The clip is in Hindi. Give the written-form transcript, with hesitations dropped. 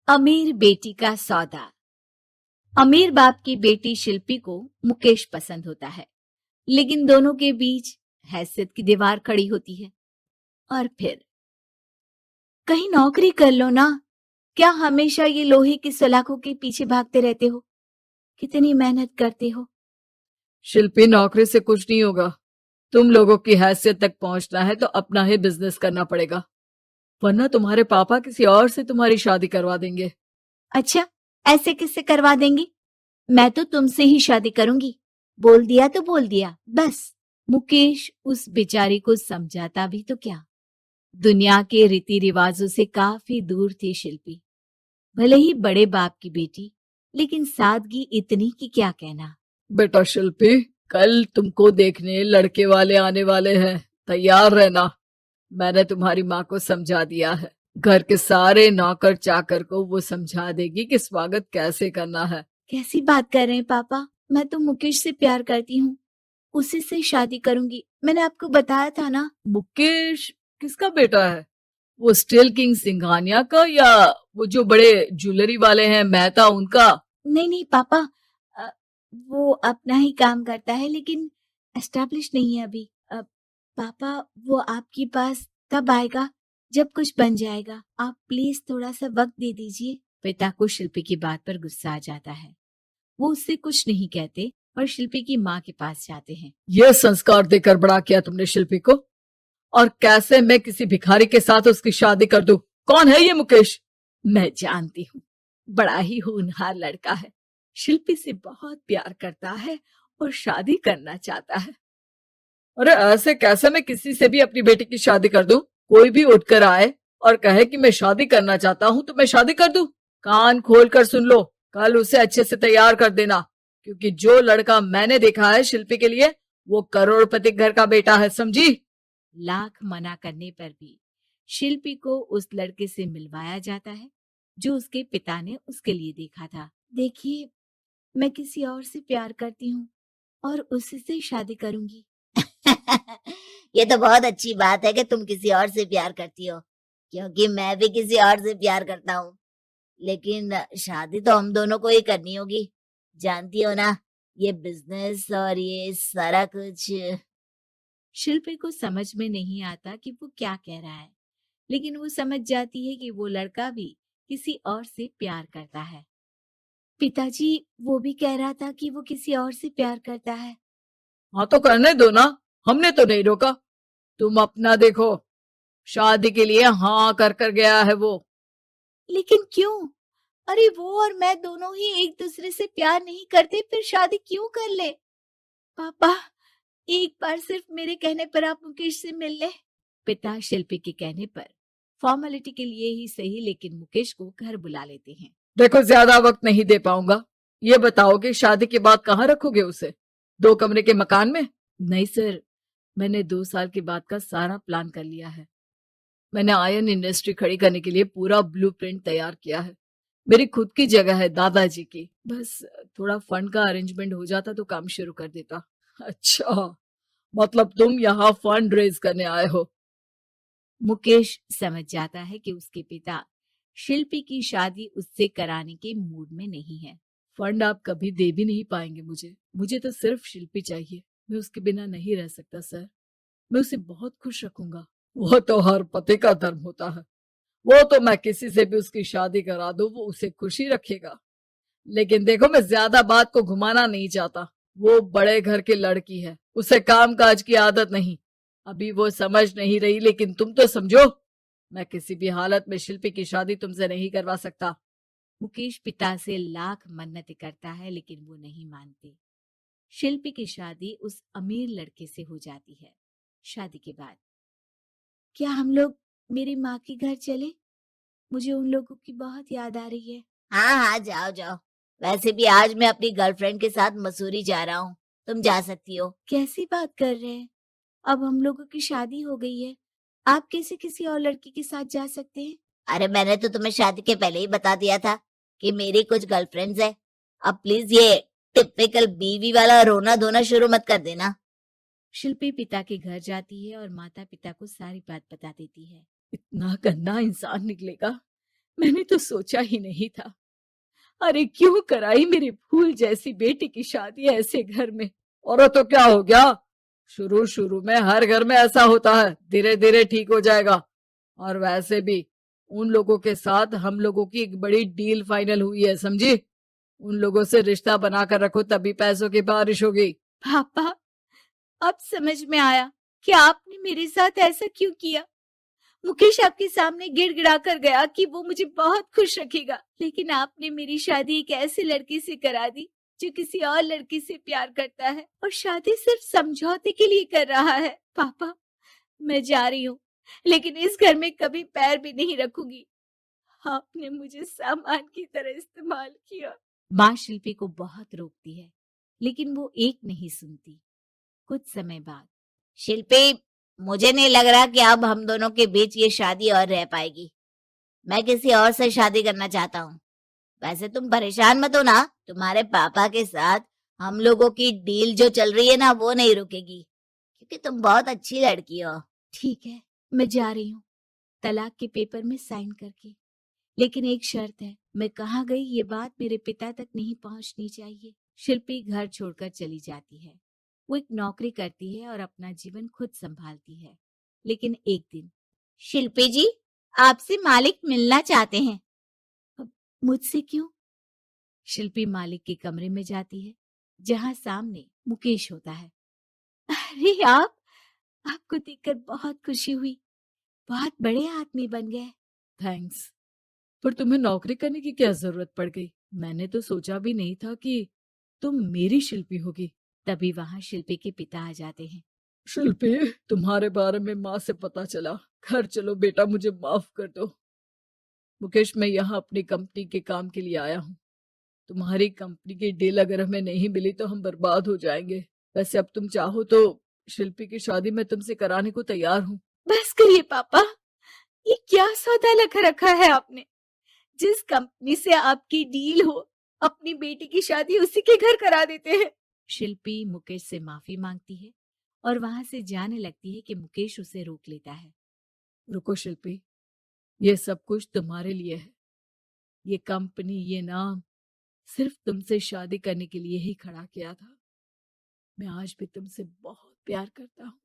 अमीर बेटी का सौदा। अमीर बाप की बेटी शिल्पी को मुकेश पसंद होता है, लेकिन दोनों के बीच हैसियत की दीवार खड़ी होती है। और फिर कहीं नौकरी कर लो ना, क्या हमेशा ये लोहे की सलाखों के पीछे भागते रहते हो? कितनी मेहनत करते हो। शिल्पी, नौकरी से कुछ नहीं होगा। तुम लोगों की हैसियत तक पहुंचना है तो अपना ही बिजनेस करना पड़ेगा, वरना तुम्हारे पापा किसी और से तुम्हारी शादी करवा देंगे। अच्छा, ऐसे किससे करवा देंगे? मैं तो तुमसे ही शादी करूंगी। बोल दिया तो बोल दिया, बस। मुकेश उस बेचारी को समझाता भी तो क्या। दुनिया के रीति रिवाजों से काफी दूर थी शिल्पी। भले ही बड़े बाप की बेटी, लेकिन सादगी इतनी कि क्या कहना। बेटा शिल्पी, कल तुमको देखने लड़के वाले आने वाले हैं, तैयार रहना। मैंने तुम्हारी माँ को समझा दिया है। घर के सारे नौकर चाकर को वो समझा देगी कि स्वागत कैसे करना है। कैसी बात कर रहे हैं पापा? मैं तो मुकेश से प्यार करती हूँ, उसी से शादी करूंगी। मैंने आपको बताया था ना। मुकेश किसका बेटा है? वो स्टील किंग सिंघानिया का, या वो जो बड़े ज्वेलरी वाले हैं मेहता, उनका? नहीं नहीं पापा, अ, वो अपना ही काम करता है, लेकिन एस्टेब्लिश नहीं है अभी। पापा, वो आपके पास तब आएगा जब कुछ बन जाएगा। आप प्लीज थोड़ा सा वक्त दे दीजिए। पिता को शिल्पी की बात पर गुस्सा आ जाता है। वो उससे कुछ नहीं कहते और शिल्पी की माँ के पास जाते हैं। ये संस्कार देकर बड़ा किया तुमने शिल्पी को, और कैसे मैं किसी भिखारी के साथ उसकी शादी कर दूं? कौन है ये मुकेश? मैं जानती हूँ, बड़ा ही होनहार लड़का है। शिल्पी से बहुत प्यार करता है और शादी करना चाहता है। अरे ऐसे कैसे मैं किसी से भी अपनी बेटी की शादी कर दूं? कोई भी उठकर आए और कहे कि मैं शादी करना चाहता हूं तो मैं शादी कर दूं? कान खोल कर सुन लो, कल उसे अच्छे से तैयार कर देना, क्योंकि जो लड़का मैंने देखा है शिल्पी के लिए, वो करोड़पति घर का बेटा है, समझी? लाख मना करने पर भी शिल्पी को उस लड़के से मिलवाया जाता है जो उसके पिता ने उसके लिए देखा था। देखिए, मैं किसी और से प्यार करती हूँ और उसी से शादी करूंगी। ये तो बहुत अच्छी बात है कि तुम किसी और से प्यार करती हो, क्योंकि मैं भी किसी और से प्यार करता हूँ। लेकिन शादी तो हम दोनों को ही करनी होगी, जानती हो ना, ये बिजनेस और ये सारा कुछ। शिल्पी को समझ में नहीं आता कि वो क्या कह रहा है, लेकिन वो समझ जाती है कि वो लड़का भी किसी और से प्यार करता है। पिताजी, वो भी कह रहा था कि वो किसी और से प्यार करता है। हाँ तो करने दो ना, हमने तो नहीं रोका। तुम अपना देखो, शादी के लिए हाँ कर कर गया है वो। लेकिन क्यों? अरे वो और मैं दोनों ही एक दूसरे से प्यार नहीं करते, फिर शादी क्यों कर ले? पापा, एक बार सिर्फ मेरे कहने पर आप मुकेश से मिल ले। पिता शिल्पी के कहने पर फॉर्मेलिटी के लिए ही सही, लेकिन मुकेश को घर बुला लेते हैं। देखो, ज्यादा वक्त नहीं दे पाऊंगा। ये बताओ कि शादी के बाद कहाँ रखोगे उसे? 2 कमरे के मकान में? नहीं सर, मैंने 2 साल के बाद का सारा प्लान कर लिया है। मैंने आयरन इंडस्ट्री खड़ी करने के लिए पूरा ब्लूप्रिंट तैयार किया है। मेरी खुद की जगह है दादाजी की, बस थोड़ा फंड का अरेंजमेंट हो जाता तो काम शुरू कर देता। अच्छा, मतलब तुम यहाँ फंड रेज करने आए हो? मुकेश समझ जाता है कि उसके पिता शिल्पी की शादी उससे कराने के मूड में नहीं है। फंड आप कभी दे भी नहीं पाएंगे मुझे तो सिर्फ शिल्पी चाहिए। मैं उसके बिना नहीं रह सकता सर। मैं उसे बहुत खुश रखूंगा। वो तो हर पति का धर्म होता है। वो तो मैं किसी से भी उसकी शादी करा दूं, वो उसे खुशी रखेगा। लेकिन देखो, मैं ज्यादा बात को घुमाना नहीं चाहता। वो बड़े घर की लड़की है, उसे काम काज की आदत नहीं। अभी वो समझ नहीं रही, लेकिन तुम तो समझो। मैं किसी भी हालत में शिल्पी की शादी तुमसे नहीं करवा सकता। मुकेश पिता से लाख मन्नतें करता है, लेकिन वो नहीं मानते। शिल्पी की शादी उस अमीर लड़के से हो जाती है। शादी के बाद क्या हम लोग मेरी माँ के घर चले? मुझे उन लोगों की बहुत याद आ रही है। हाँ हाँ, जाओ जाओ। वैसे भी आज मैं अपनी गर्लफ्रेंड के साथ मसूरी जा रहा हूँ, तुम जा सकती हो। कैसी बात कर रहे हैं? अब हम लोगों की शादी हो गई है, आप कैसे किसी और लड़की के साथ जा सकते हैं? अरे मैंने तो तुम्हें शादी के पहले ही बता दिया था कि मेरी कुछ गर्लफ्रेंड्स है। अब प्लीज ये टिपिकल बीवी वाला रोना धोना शुरू मत कर देना। शिल्पी पिता के घर जाती है और माता पिता को सारी बात बता देती है। इतना गंदा इंसान निकलेगा मैंने तो सोचा ही नहीं था। अरे क्यों कराई मेरी फूल जैसी बेटी की शादी ऐसे घर में। और तो क्या हो गया, शुरू शुरू में हर घर में ऐसा होता है, धीरे धीरे ठीक हो जाएगा। और वैसे भी उन लोगों के साथ हम लोगों की एक बड़ी डील फाइनल हुई है, समझी। उन लोगों से रिश्ता बनाकर रखो, तभी पैसों की बारिश होगी। पापा, अब समझ में आया कि आपने मेरे साथ ऐसा क्यों किया। मुकेश आपके सामने गिड़गिड़ा कर गया कि वो मुझे बहुत खुश रखेगा, लेकिन आपने मेरी शादी एक ऐसे लड़के से करा दी जो किसी और लड़की से प्यार करता है और शादी सिर्फ समझौते के लिए कर रहा है। पापा, मैं जा रही हूँ, लेकिन इस घर में कभी पैर भी नहीं रखूंगी। आपने मुझे सामान की तरह इस्तेमाल किया। माँ शिल्पी को बहुत रोकती है, लेकिन वो एक नहीं सुनती। कुछ समय बाद, शिल्पी, मुझे नहीं लग रहा कि अब हम दोनों के बीच ये शादी और रह पाएगी। मैं किसी और से शादी करना चाहता हूँ। वैसे तुम परेशान मत हो ना, तुम्हारे पापा के साथ हम लोगों की डील जो चल रही है ना, वो नहीं रुकेगी, क्योंकि तुम बहुत अच्छी लड़की हो। ठीक है, मैं जा रही हूँ, तलाक के पेपर में साइन करके। लेकिन एक शर्त है, मैं कहाँ गई ये बात मेरे पिता तक नहीं पहुंचनी चाहिए। शिल्पी घर छोड़कर चली जाती है। वो एक नौकरी करती है और अपना जीवन खुद संभालती है। लेकिन एक दिन, शिल्पी जी, आपसे मालिक मिलना चाहते हैं। अब मुझसे क्यों? शिल्पी मालिक के कमरे में जाती है, जहां सामने मुकेश होता है। अरे आपको देखकर बहुत खुशी हुई, बहुत बड़े आदमी बन गए। थैंक्स, पर तुम्हें नौकरी करने की क्या जरूरत पड़ गई। मैंने तो सोचा भी नहीं था कि तुम मेरी शिल्पी होगी। तभी वहां शिल्पी के पिता आ जाते हैं। शिल्पी, तुम्हारे बारे में माँ से पता चला। घर चलो बेटा, मुझे माफ कर दो। मुकेश, मैं यहाँ अपनी कंपनी के काम के लिए आया हूँ। तुम्हारी कंपनी की डील अगर हमें नहीं मिली तो हम बर्बाद हो जाएंगे। वैसे अब तुम चाहो तो शिल्पी की शादी मैं तुमसे कराने को तैयार हूँ। बस करिए पापा, ये क्या सौदा लगा रखा है आपने। जिस कंपनी से आपकी डील हो, अपनी बेटी की शादी उसी के घर करा देते हैं। शिल्पी मुकेश से माफी मांगती है और वहां से जाने लगती है कि मुकेश उसे रोक लेता है। रुको शिल्पी, ये सब कुछ तुम्हारे लिए है। ये कंपनी, ये नाम सिर्फ तुमसे शादी करने के लिए ही खड़ा किया था। मैं आज भी तुमसे बहुत प्यार करता हूँ।